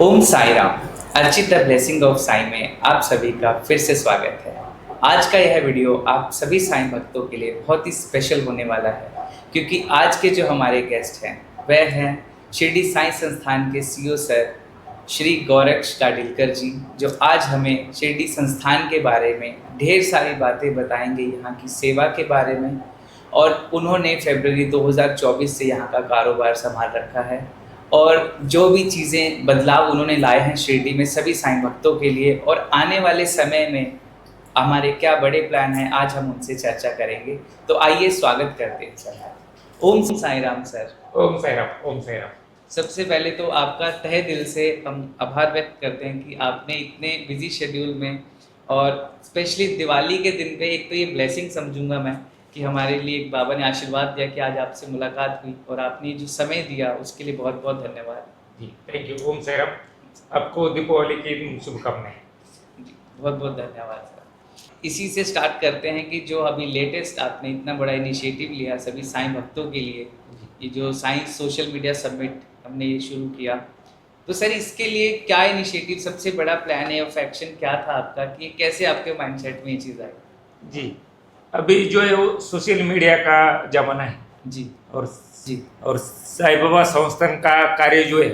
ओम साई राम। अर्चित the blessing of Sai में आप सभी का फिर से स्वागत है। आज का यह वीडियो आप सभी साईं भक्तों के लिए बहुत ही स्पेशल होने वाला है, क्योंकि आज के जो हमारे गेस्ट हैं वह हैं शिरडी साईं संस्थान के सीईओ सर श्री गौरक्ष काडिलकर जी, जो आज हमें शिरडी संस्थान के बारे में ढेर सारी बातें बताएंगे, यहाँ की सेवा के बारे में। और उन्होंने फरवरी 2024 से यहाँ का कारोबार संभाल रखा है, और जो भी चीज़ें बदलाव उन्होंने लाए हैं शिरडी में सभी साईं भक्तों के लिए, और आने वाले समय में हमारे क्या बड़े प्लान हैं, आज हम उनसे चर्चा करेंगे। तो आइए स्वागत करते हैं सर। ओम साई राम सर। ओम साई राम, ओम साई राम। सबसे पहले तो आपका तहे दिल से हम आभार व्यक्त करते हैं कि आपने इतने बिजी शेड्यूल में, और स्पेशली दिवाली के दिन पे, एक तो ये ब्लेसिंग समझूंगा मैं कि हमारे लिए एक बाबा ने आशीर्वाद दिया कि आज आपसे मुलाकात हुई, और आपने जो समय दिया उसके लिए बहुत बहुत धन्यवाद जी। Thank you. ओम साई राम। आपको दीपावली की शुभकामनाएं। जी। बहुत बहुत धन्यवाद सर। इसी से स्टार्ट करते हैं कि जो अभी लेटेस्ट आपने इतना बड़ा इनिशिएटिव लिया सभी साईं भक्तों के लिए, ये जो साइंस सोशल मीडिया समिट हमने ये शुरू किया, तो सर इसके लिए क्या इनिशिएटिव, सबसे बड़ा प्लान है ऑफ एक्शन क्या था आपका, कि ये कैसे आपके माइंडसेट में ये चीज़ आई? जी, अभी जो है वो सोशल मीडिया का जमाना है जी जी, और साईं बाबा संस्थान का कार्य जो है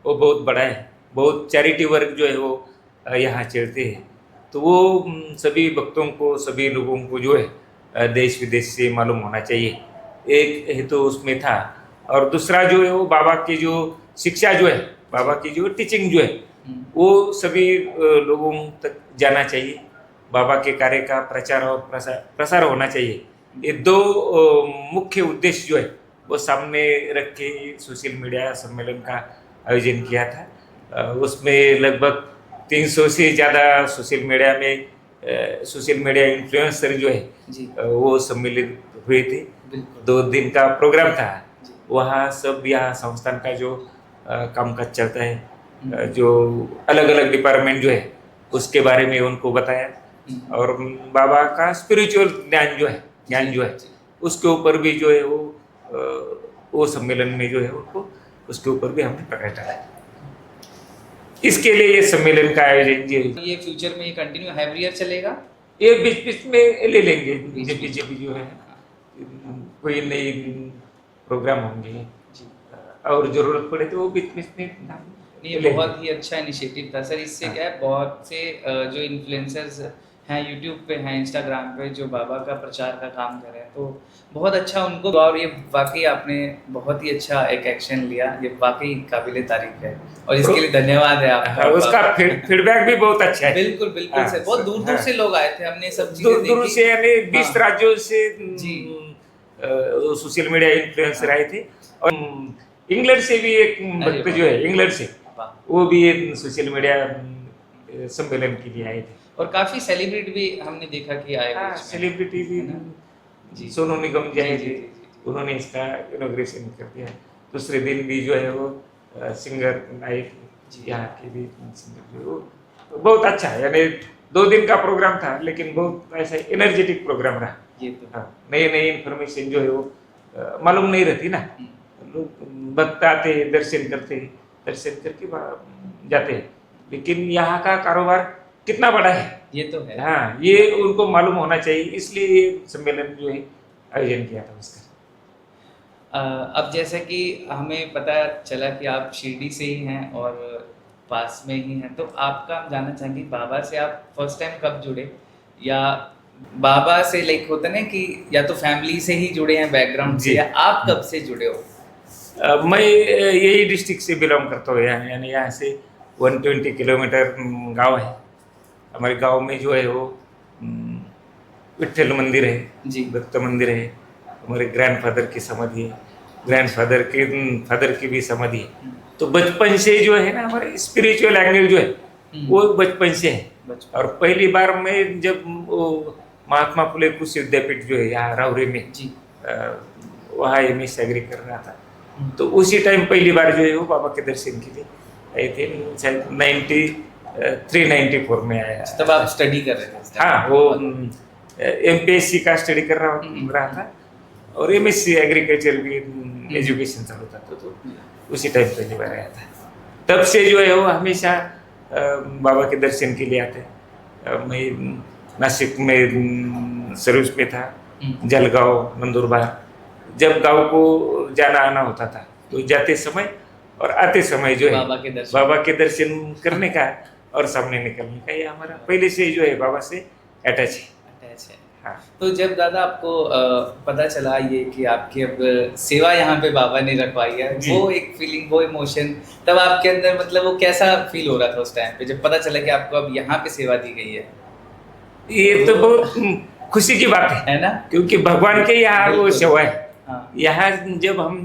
वो बहुत बड़ा है, बहुत चैरिटी वर्क जो है वो यहाँ चलते हैं। तो वो सभी भक्तों को, सभी लोगों को जो है देश विदेश से मालूम होना चाहिए। एक हेतु तो उसमें था, और दूसरा जो है वो बाबा की जो शिक्षा जो है, बाबा की जो टीचिंग जो है वो सभी लोगों तक जाना चाहिए। बाबा के कार्य का प्रचार और प्रसार होना चाहिए। ये दो मुख्य उद्देश्य जो है वो सामने रख के सोशल मीडिया सम्मेलन का आयोजन किया था। उसमें लगभग 300 से ज़्यादा सोशल मीडिया इन्फ्लुएंसर जो है वो सम्मिलित हुए थे। 2 दिन का प्रोग्राम था। वहाँ सब यहाँ संस्थान का जो कामकाज चलता है, जो अलग अलग डिपार्टमेंट जो है उसके बारे में उनको बताया, और बाबा का स्पिरिचुअल ज्ञान जो है उसके ऊपर भी जो है वो सम्मेलन में जो है उनको उसके ऊपर भी हमने प्रकाश डाला। इसके लिए ये सम्मेलन का आयोजन ये फ्यूचर में ये कंटिन्यू एवरी ईयर चलेगा, ये बीच बीच में ले लेंगे जब जो है कोई नई प्रोग्राम होंगे और जरूरत पड़े तो वो बीच बीच में। ये बहुत ही अच्छा इनिशिएटिव था सर। इससे क्या है, बहुत से जो इन्फ्लुएंसर्स हैं यूट्यूब पे हैं, इंस्टाग्राम पे, जो बाबा का प्रचार का काम कर रहे हैं, तो बहुत अच्छा उनको, और ये वाकई आपने बहुत ही अच्छा एक एक्शन लिया, ये वाकई काबिले तारीफ है, और इसके लिए धन्यवाद है आपका। उसका फीडबैक भी बहुत अच्छा है। बिल्कुल बिल्कुल सर। बहुत दूर दूर से लोग आए थे, हमने सब चीजें दूर से, यानी 20 राज्यों से जी सोशल मीडिया इन्फ्लुएंसर आए थे, और इंग्लैंड से भी एक भक्त जो है, इंग्लैंड से, वो भी सोशल मीडिया सम्मेलन के लिए आए थे। और काफी सेलिब्रिटी भी हमने देखा कि आए। सेलिब्रिटी भी जी, सोनू निगम जी आए थे, उन्होंने इसका इनॉग्रेशन कर दिया। दूसरे दिन भी जो है वो सिंगर आए थे, यहाँ के भी सिंगर जो वो बहुत अच्छा है। यानी 2 दिन का प्रोग्राम था, लेकिन बहुत ऐसा एनर्जेटिक प्रोग्राम रहा। ये तो नई इन्फॉर्मेशन जो है वो मालूम नहीं रहती ना, लोग भक्त आते हैं, दर्शन करके जाते हैं, लेकिन यहाँ का कारोबार कितना बड़ा है ये तो है। हाँ, ये उनको मालूम होना चाहिए, इसलिए ये सम्मेलन जो है आयोजन किया था उसका। अब जैसे कि हमें पता चला कि आप शिरडी से ही हैं और पास में ही हैं, तो आपका हम जानना चाहेंगे बाबा से आप फर्स्ट टाइम कब जुड़े, या बाबा से लाइक होता ना कि या तो फैमिली से ही जुड़े हैं बैकग्राउंड से, या आप कब से जुड़े हो? मैं यही डिस्ट्रिक्ट से बिलोंग करता हूँ, यानी यहाँ से 120 किलोमीटर गांव है। हमारे गांव में जो है वो विठ्ठल मंदिर है जी, भक्त मंदिर है, हमारे ग्रैंडफादर की समाधि है, ग्रैंडफादर के फादर की भी समाधि है। तो बचपन से जो है ना हमारे स्पिरिचुअल एंगल जो है वो बचपन से है। और पहली बार मैं जब वो महात्मा फुले कृषि विद्यापीठ जो है यहाँ रावरे में जी, वहाँ MS एग्री कर रहा था, तो उसी टाइम पहली बार जो है वो बाबा के दर्शन के लिए आए थे। शायद 93-94 में आया। तब आप स्टडी कर रहे थे? हाँ, वो MPSC का स्टडी कर रहा था, और MSc एग्रीकल्चर भी एजुकेशन चालू था, तो उसी टाइम पहली बार आया था। तब से जो है वो हमेशा बाबा के दर्शन के लिए आते हैं। मैं नासिक में सर्विस में था, जलगांव, नंदुरबार। जब गांव को जाना आना होता था तो जाते समय और आते समय जो है बाबा के दर्शन करने का और सामने निकलने का, ये हमारा पहले से जो है बाबा से अटैच है। हाँ। तो जब दादा आपको पता चला ये कि आपकी अब सेवा यहाँ पे बाबा ने रखवाई है, वो एक फीलिंग, वो इमोशन तब आपके अंदर मतलब वो कैसा फील हो रहा था उस टाइम पे जब पता चला कि आपको अब यहाँ पे सेवा दी गई है? ये तो बहुत खुशी की बात है ना, क्योंकि भगवान के यहाँ वो सेवा है। हाँ। यहाँ जब हम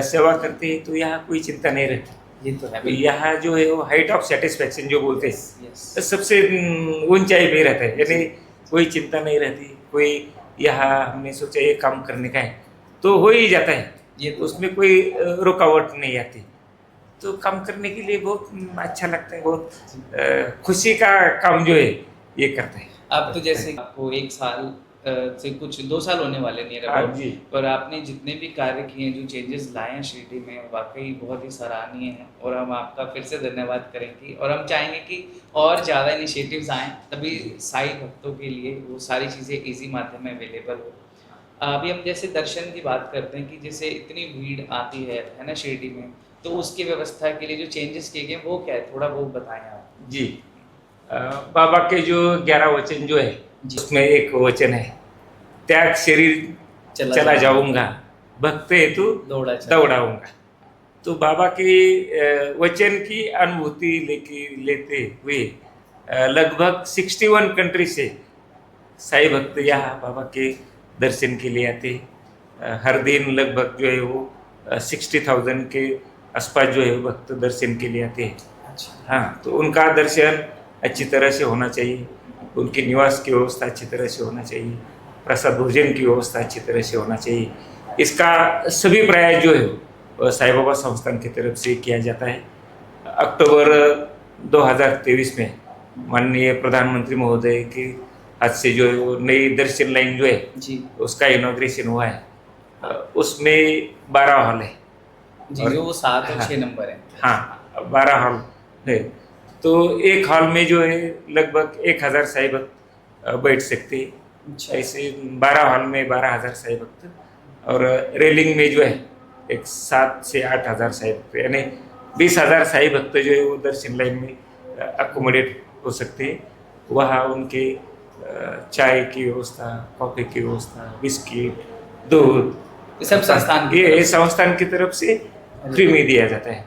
सेवा करते हैं तो यहाँ कोई चिंता नहीं रहती। ये तो है, यहाँ जो है वो हाइट ऑफ सेटिस्फेक्शन जो बोलते हैं, तो सबसे ऊंचाई पे रहता है, यानी कोई चिंता नहीं रहती। कोई यहाँ हमने सोचा ये काम करने का है तो हो ही जाता है, ये तो उसमें कोई रुकावट नहीं आती, तो काम करने के लिए बहुत अच्छा लगता है। बहुत खुशी का काम जो है ये करते हैं। अब तो जैसे आपको 1 साल से कुछ 2 साल होने वाले नहीं रहे, पर आपने जितने भी कार्य किए हैं, जो चेंजेस लाए हैं शिरडी में, वाकई बहुत ही सराहनीय हैं और हम आपका फिर से धन्यवाद करेंगे और हम चाहेंगे कि और ज़्यादा इनिशिएटिव्स आएँ, तभी साई भक्तों के लिए वो सारी चीज़ें ईजी माध्यम में अवेलेबल हो। अभी हम जैसे दर्शन की बात करते हैं कि जैसे इतनी भीड़ आती है ना शिरडी में, तो उसकी व्यवस्था के लिए जो चेंजेस किए गए वो क्या है, थोड़ा वो बताएं आप। जी, बाबा के जो 11 वचन जो है उसमें एक वचन है, त्याग शरीर चला जाऊंगा, भक्त हेतु दौड़ाऊंगा। तो बाबा के वचन की अनुभूति लेते हुए लगभग 61 कंट्री से साई भक्त यहाँ बाबा के दर्शन के लिए आते। हर दिन लगभग जो है वो 60,000 के आसपास जो है भक्त दर्शन के लिए आते हैं। हाँ, तो उनका दर्शन अच्छी तरह से होना चाहिए, उनके निवास की व्यवस्था अच्छी तरह से होना चाहिए, प्रसाद भोजन की व्यवस्था अच्छी तरह से होना चाहिए। इसका सभी प्रयास जो है साई बाबा संस्थान की तरफ से किया जाता है। अक्टूबर 2023 में माननीय प्रधानमंत्री महोदय के हाथ से जो है वो नई दर्शन लाइन जो है जी उसका इनॉग्रेशन हुआ है। उसमें 12 हॉल है जी, जो वो 7 और 6 नंबर है। हाँ, 12 हॉल है। तो एक हॉल में जो है लगभग 1000 साई भक्त बैठ सकते हैं। ऐसे 12 हॉल में 12,000 साई भक्त, और रेलिंग में जो है एक 7 से 8,000 साई भक्त, यानी 20,000 साई भक्त जो है वो दर्शन लाइन में अकोमोडेट हो सकते हैं। वहाँ उनके चाय की व्यवस्था, कॉफ़ी की व्यवस्था, बिस्किट, दूध सब संस्थान की तरफ से फ्री में दिया जाता है।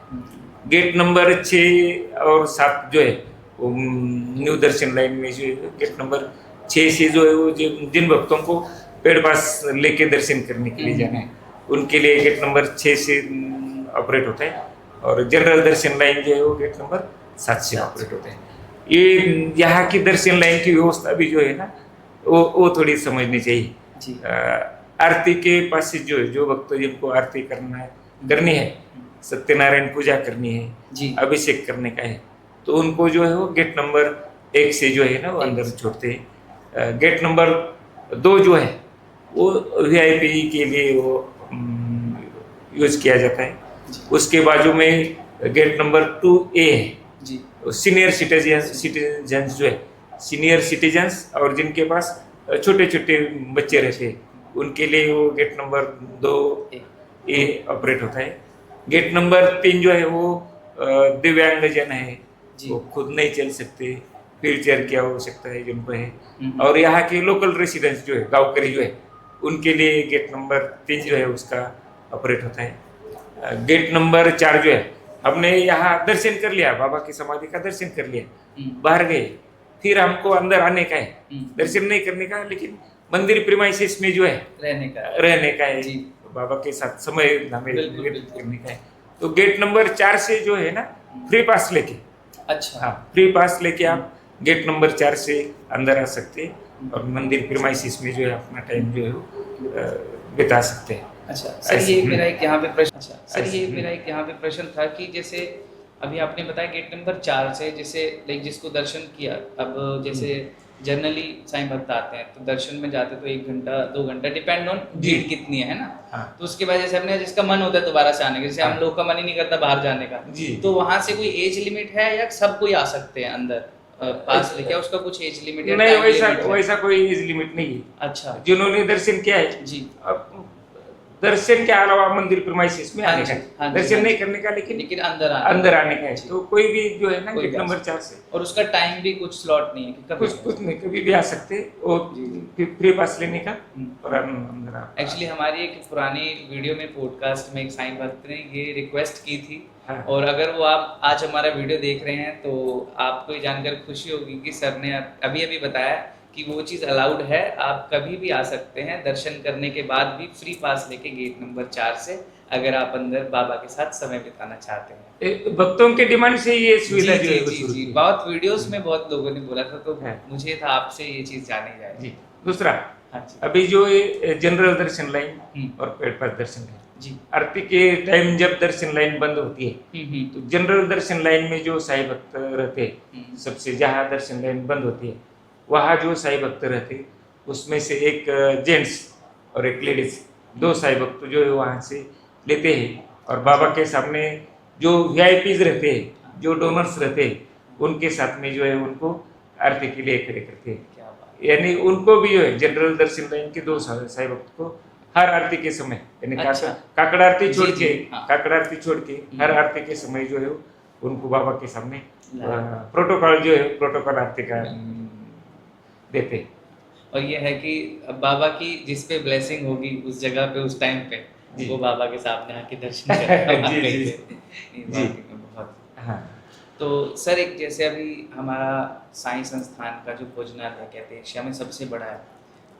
गेट नंबर 6 और 7 जो है वो न्यू दर्शन लाइन में जो है गेट नंबर 6 से जो है वो जिन भक्तों को पेड़ पास लेके दर्शन करने के लिए जाना है उनके लिए गेट नंबर 6 से ऑपरेट होता है, और जनरल दर्शन लाइन जो है वो गेट नंबर 7 से ऑपरेट होता है। ये यहाँ की दर्शन लाइन की व्यवस्था भी जो है ना वो थोड़ी समझनी चाहिए। आरती के पास से जो है, जो भक्त जिनको आरती करनी है, सत्यनारायण पूजा करनी है, अभिषेक करने का है, तो उनको जो है वो गेट नंबर 1 से जो है ना वो अंदर छोड़ते हैं। गेट नंबर 2 जो है वो वीआईपी के लिए वो यूज किया जाता है। उसके बाजू में गेट नंबर 2A है जी, सीनियर सिटीजन्स जो है, सीनियर सिटीजन्स और जिनके पास छोटे छोटे बच्चे रहते हैं उनके लिए वो गेट नंबर 2A ऑपरेट होता है। गेट नंबर 3 जो है वो दिव्यांगजन है, वो खुद नहीं चल सकते, व्हील चेयर की आवश्यकता है जिनको है, और यहाँ के लोकल रेसिडेंट्स जो है, गाँवकरी जो है, उनके लिए गेट नंबर 3 जो है उसका ऑपरेट होता है। गेट नंबर 4 जो है, हमने यहाँ दर्शन कर लिया, बाबा की समाधि का दर्शन कर लिया, बाहर गए, फिर हमको अंदर आने का है, दर्शन नहीं करने का, लेकिन मंदिर प्रीमाइसेस में जो है रहने का है, बाबा के साथ समय हमें व्यतीत करने का है। तो गेट नंबर 4 से जो है ना फ्री पास लेके, अच्छा हाँ, फ्री पास लेके आप गेट नंबर 4 से अंदर आ सकते हैं और मंदिर प्रीमाइसेस में जो है अपना टाइम जो है बिता सकते हैं। अच्छा सर, ये मेरा एक यहाँ पे प्रश्न था कि जैसे अभी आपने बताया गेट नंबर 4 से, जैसे लाइक जिसको दर्शन किया, अब जैसे जनरली साईं भक्त आते हैं तो दर्शन में जाते तो 1 घंटा 2 घंटा डिपेंड ऑन जी। भीड़ कितनी है ना। हाँ तो उसके बाद जैसे अपने जिसका मन होता है दोबारा से आने का, जैसे हम हाँ। लोग का मन ही नहीं करता बाहर जाने का, जी तो वहां से कोई एज लिमिट है या सब कोई आ सकते हैं अंदर पास लेके, उसका कुछ एज लिमिट या नहीं, टाइम वैसा लिमिट है? वैसा कोई एज लिमिट नहीं है। अच्छा जिन्होंने दर्शन किया है, जी। अब दर्शन के अलावा मंदिर प्रीमाइसेस में हाँ आने जी, का हाँ है, जी, दर्शन हाँ नहीं जी। करने का, लेकिन लेकिन अंदर अंदर आने का है। जी। तो कोई भी जो है ना कोई गेट भी आ नंबर सकता 4 से और उसका टाइम भी कुछ स्लॉट नहीं है कि कभी कुछ नहीं, कभी भी आ सकते और जी। फ्री पास लेने का हम्म। और अंदर आ। एक्चुअली हमारी एक पुरानी वीडियो में पॉडकास्ट में एक साईं भक्त ने ये रिक्वेस्ट की थी, हाँ। और अगर वो आप आज हमारा वीडियो देख रहे हैं तो आपको ये जानकर खुशी होगी कि सर ने अभी अभी बताया कि वो चीज़ अलाउड है, आप कभी भी आ सकते हैं दर्शन करने के बाद भी फ्री पास लेके गेट नंबर 4 से, अगर आप अंदर बाबा के साथ समय बिताना चाहते हैं। भक्तों के डिमांड से ये जी सुविधा जो जी है वो जी शुरू जी, की। बहुत वीडियोस में बहुत लोगों ने बोला था, तो है। मुझे था आपसे ये चीज़ जानी जाए। जी। दूसरा, हाँ जी। अभी जो ये जनरल दर्शन लाइन और पेड पास दर्शन लाइन, जी। आरती के टाइम जब दर्शन लाइन बंद होती है तो जनरल दर्शन लाइन में जो साईं भक्त रहते हैं, सबसे जहाँ दर्शन लाइन बंद होती है वहाँ जो साईं भक्त रहते हैं, उसमें से एक जेंट्स और एक लेडीज, 2 साईं भक्त जो है वहाँ से लेते हैं और बाबा के सामने जो वीआईपीज रहते हैं, जो डोनर्स रहते हैं, उनके साथ में जो है उनको आरती के लिए खड़े करते हैं। क्या बात। यानी उनको भी जो है जनरल दर्शन लाइन के 2 साईं भक्त को हर आरती के समय, यानी अच्छा। काकड़ आरती छोड़ जी, के, जी, हाँ। काकड़ आरती छोड़ के हर आरती के समय जो है उनको बाबा के सामने ला। प्रोटोकॉल जो है प्रोटोकॉल आरती का देते हैं। और ये है कि बाबा की जिस पे ब्लेसिंग होगी उस जगह पे उस टाइम पे जी। वो बाबा के सामने आके दर्शन करेगा। जी, वाकई जी। में। ये जी। वाकई में बहुत। हाँ तो सर एक जैसे अभी हमारा साईं संस्थान का जो भोजनालय कहते हैं एशिया में सबसे बड़ा है,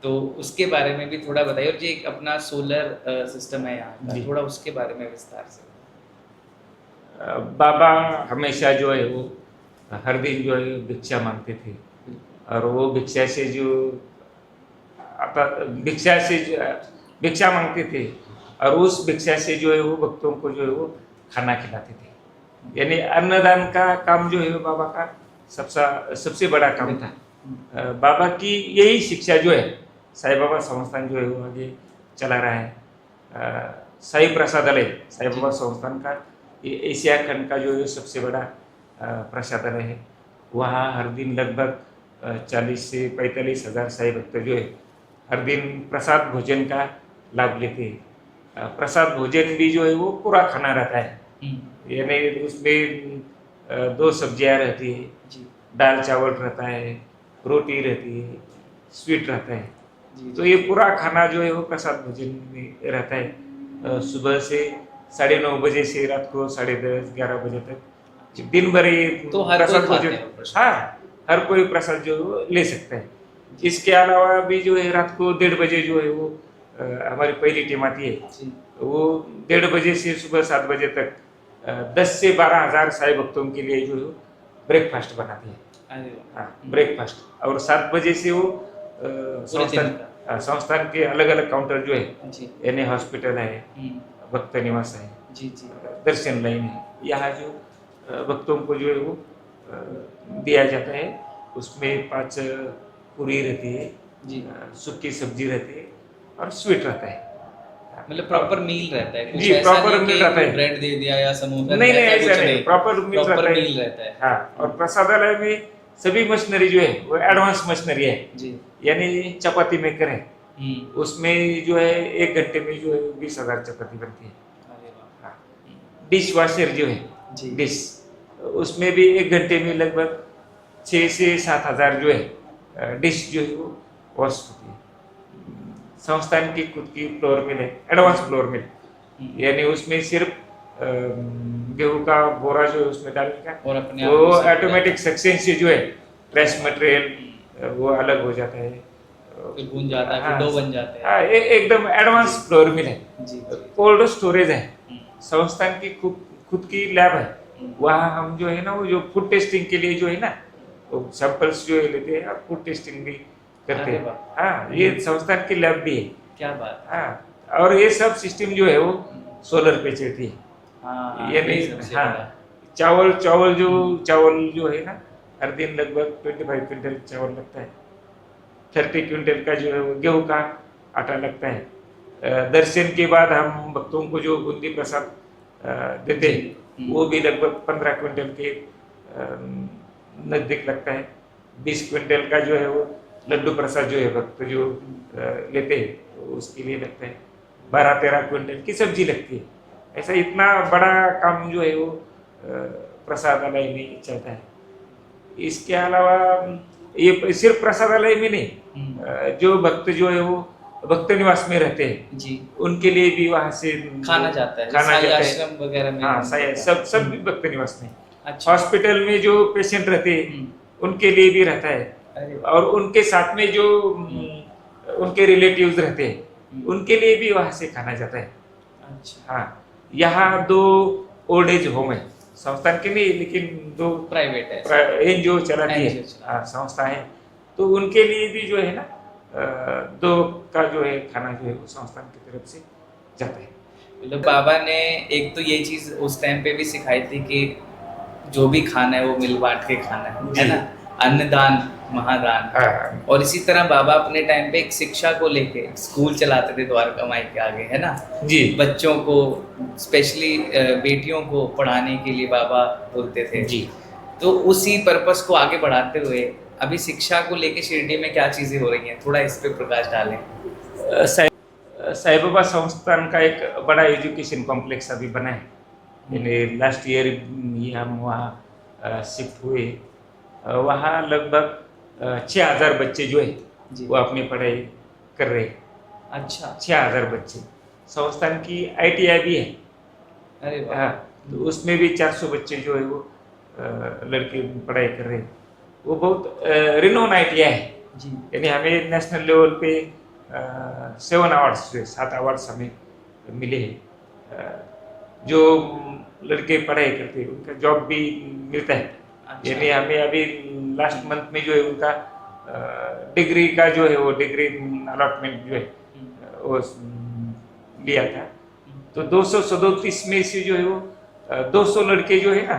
तो उसके बारे में भी थोड़ा बताइए, और जो एक अपना सोलर सिस्टम है यहाँ का, जी। थोड़ा उसके बारे में विस्तार से। बाबा हमेशा जो है वो हर दिन जो है भिक्षा मांगते थे और वो भिक्षा से जो आता भिक्षा मांगते थे और उस भिक्षा से जो है वो भक्तों को जो है वो खाना खिलाते थे। यानी अन्नदान का काम जो है वो बाबा का सबसे बड़ा काम था। बाबा की यही शिक्षा जो है साईं बाबा संस्थान जो है वो आगे चला रहा है। साईं प्रसादालय साईं बाबा संस्थान का ये एशिया खंड का जो है सबसे बड़ा प्रसादालय है। वहाँ हर दिन लगभग 40 से 45 हज़ार साईं भक्त जो है हर दिन प्रसाद भोजन का लाभ लेते हैं। प्रसाद भोजन भी जो है वो पूरा खाना रहता है, यानी उसमें 2 सब्जियाँ रहती है, जी दाल चावल रहता है, रोटी रहती है, स्वीट रहता है। जी तो ये पूरा खाना जो है वो प्रसाद भोजन में रहता है। सुबह से 9:30 बजे से रात को 10:30-11 बजे तक दिन भर ये तो हर कोई प्रसाद खाते भोजन, हैं वो प्रसाद। हाँ हर कोई प्रसाद जो है वो ले सकता है। इसके अलावा भी जो है रात को 1:30 बजे जो है वो हमारी पहली टीम आती है, जी वो 1:30 बजे से सुबह 7 बजे तक 10 से 12 हज़ार साईं भक्तों के लिए जो है ब्रेकफास्ट बनाती है। अरे वाह। हाँ ब्रेकफास्ट। और 7 बजे से वो पूरे दिन का। संस्थान के अलग अलग काउंटर जो है, जी यानी हॉस्पिटल है, भक्त निवास है, जी जी दर्शन लाइन है, यहाँ जो भक्तों को जो है वो दिया जाता है। उसमें 5 पूरी रहती है, जी, सूखी सब्जी रहती है और स्वीट रहता है। मतलब प्रॉपर मील रहता है, कुछ जी, ऐसा proper नहीं meal कि रहता है। ब्रेड दे दिया या समोसा नहीं नहीं ऐसा ऐसा कुछ नहीं, प्रॉपर मील प्रॉपर रहता है। मील रहता है। हाँ, और प्रसादालय में सभी मशीनरी जो है वो एडवांस मशीनरी है, जी यानी चपाती मेकर है, उसमें जो है 1 घंटे में जो है 20,000 चपाती बनती है। अरे वाह। हाँ, डिश वॉशर जो है, जी डिश, उसमें भी 1 घंटे में लगभग 6 से 7 हज़ार जो है डिश जो है वो वॉश होती है। संस्थान की खुद की फ्लोर मिल है, एडवांस फ्लोर मिल, यानी उसमें सिर्फ गेहूं का बोरा जो है उसमें डालने का, और अपने आप वो ही सब ऑटोमेटिक सेक्शन से जो है ट्रेस मटेरियल वो अलग हो जाता है, फिर भून जाता है, हाँ, फिर डो बन जाते हैं। हाँ, एकदम एडवांस फ्लोर मिल है। जी जी कोल्ड स्टोरेज है, संस्थान की खुद की लैब है। वहाँ हम जो है ना वो जो फूड टेस्टिंग के लिए जो है ना वो सैंपल्स जो है लेते हैं और फूड टेस्टिंग भी करते अरे हैं। वाह। हाँ, ये संस्थान की लैब भी है। क्या बात। हाँ, और ये सब सिस्टम जो है वो सोलर पे चलती है। हाँ यानी ये सबसे हाँ बड़ा। चावल जो है ना हर दिन लगभग 25 क्विंटल चावल लगता है। 30 क्विंटल का जो है वो गेहूं का आटा लगता है। दर्शन के बाद हम भक्तों को जो बूंदी प्रसाद देते हैं वो भी लगभग 15 क्विंटल के नजदीक लगता है। 20 क्विंटल का जो है वो लड्डू प्रसाद जो है भक्त जो लेते हैं तो उसके लिए लगता है। 12-13 क्विंटल की सब्जी लगती है। ऐसा इतना बड़ा काम जो है वो प्रसादालय में चलता है। इसके अलावा ये सिर्फ प्रसादालय में नहीं, जो भक्त जो है वो भक्त निवास में रहते हैं जी, उनके लिए भी वहां से खाना जाता है, खाना साई जाता है। आश्रम वगैरह में। हाँ, सब भी भक्त निवास में। अच्छा। हॉस्पिटल में जो पेशेंट रहते हैं उनके लिए भी रहता है। अरे और उनके साथ में जो उनके रिलेटिव्स रहते हैं उनके लिए भी वहां से खाना जाता है। अच्छा। हाँ, यहाँ 2 ओल्ड एज होम है, संस्थान के नहीं लेकिन 2 प्राइवेट है, एनजीओ चलाती है, NGO चलाती संस्था है। तो उनके लिए भी जो है ना 2 का जो है खाना जो है वो संस्थान की तरफ से जाता है। मतलब बाबा ने एक तो ये चीज उस टाइम पे भी सिखाई थी कि जो भी खाना है वो मिल बांट के खाना है जी। ना, अन्नदान महादान। हाँ, और इसी तरह बाबा अपने टाइम पे एक शिक्षा को लेके स्कूल चलाते थे द्वारका माई के आगे, है ना। जी बच्चों को स्पेशली बेटियों को पढ़ाने के लिए बाबा बोलते थे। जी। तो उसी पर्पस को आगे बढ़ाते हुए अभी शिक्षा को लेके शिरडी में क्या चीजें हो रही हैं, थोड़ा इस पे प्रकाश डालें। साईं बाबा संस्थान का एक बड़ा एजुकेशन कॉम्प्लेक्स अभी बना है। यानी लास्ट ईयर ये हम वहाँ शिफ्ट हुए। वहाँ लगभग 6000 बच्चे जो है जी। वो अपनी पढ़ाई कर रहे हैं। अच्छा। 6000 बच्चे। संस्थान की ITI भी है। अरे वाह। हाँ, तो उसमें भी 400 बच्चे जो है वो लड़के पढ़ाई कर रहे हैं। वो बहुत रिनोन ITI है। जी। यानी हमें नेशनल लेवल पे 7 अवार्ड्स जो है 7 अवार्ड्स हमें मिले हैं। जो लड़के पढ़ाई करते हैं उनका जॉब भी मिलता है। अच्छा। यानी हमें अभी लास्ट मंथ में जो है उनका डिग्री का जो है वो डिग्री अलॉटमेंट जो है वो लिया था। तो 237 में से जो है वो 200 लड़के जो है ना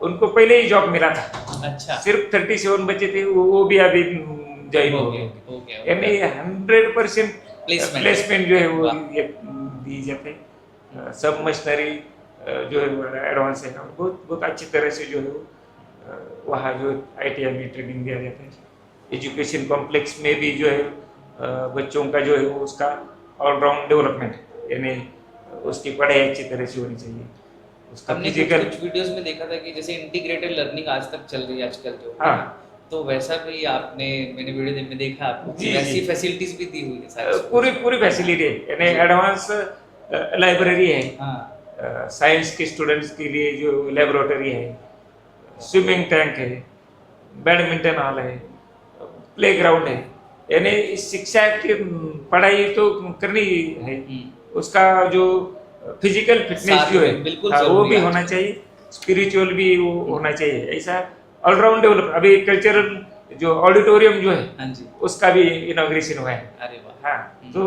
उनको पहले ही जॉब मिला था। अच्छा। सिर्फ 37 बचे थे, वो भी अभी ज्वाइन हो गए। हो गया यानी 100% प्लेसमेंट जो है वो वाह। ये दी जाते हैं। सब मशीनरी जो है वो एडवांस है, बहुत बहुत अच्छी तरह से जो है वो वहाँ जो ITI में ट्रेनिंग दिया जाता है। एजुकेशन कॉम्प्लेक्स में भी जो है बच्चों का जो है वो उसका ऑलराउंड डेवलपमेंट यानी उसकी पढ़ाई अच्छी तरह से होनी चाहिए। उसका हमने फिजिकल कुछ वीडियोस में देखा था कि जैसे इंटीग्रेटेड लर्निंग आज तक चल रही है आजकल जो, हाँ। तो वैसा भी आपने, मैंने वीडियो में देखा आपको जी, वैसी जी। फैसिलिटीज भी दी हुई है सारी पूरी फैसिलिटी है। यानी एडवांस लाइब्रेरी है। हाँ। साइंस के स्टूडेंट्स के लिए जो लेबोरेटरी है, स्विमिंग टैंक है, बैडमिंटन हॉल है, प्लेग्राउंड है। यानी शिक्षा की पढ़ाई तो करनी है, उसका जो फिजिकल फिटनेस साथ जो है में बिल्कुल वो जरूरी भी है होना आजकल। चाहिए, स्पिरिचुअल भी वो होना चाहिए। ऐसा ऑलराउंड डेवलप। अभी कल्चरल जो ऑडिटोरियम जो है हाँ जी। उसका भी इनॉग्रेशन हुआ है। अरे वाह। हाँ, तो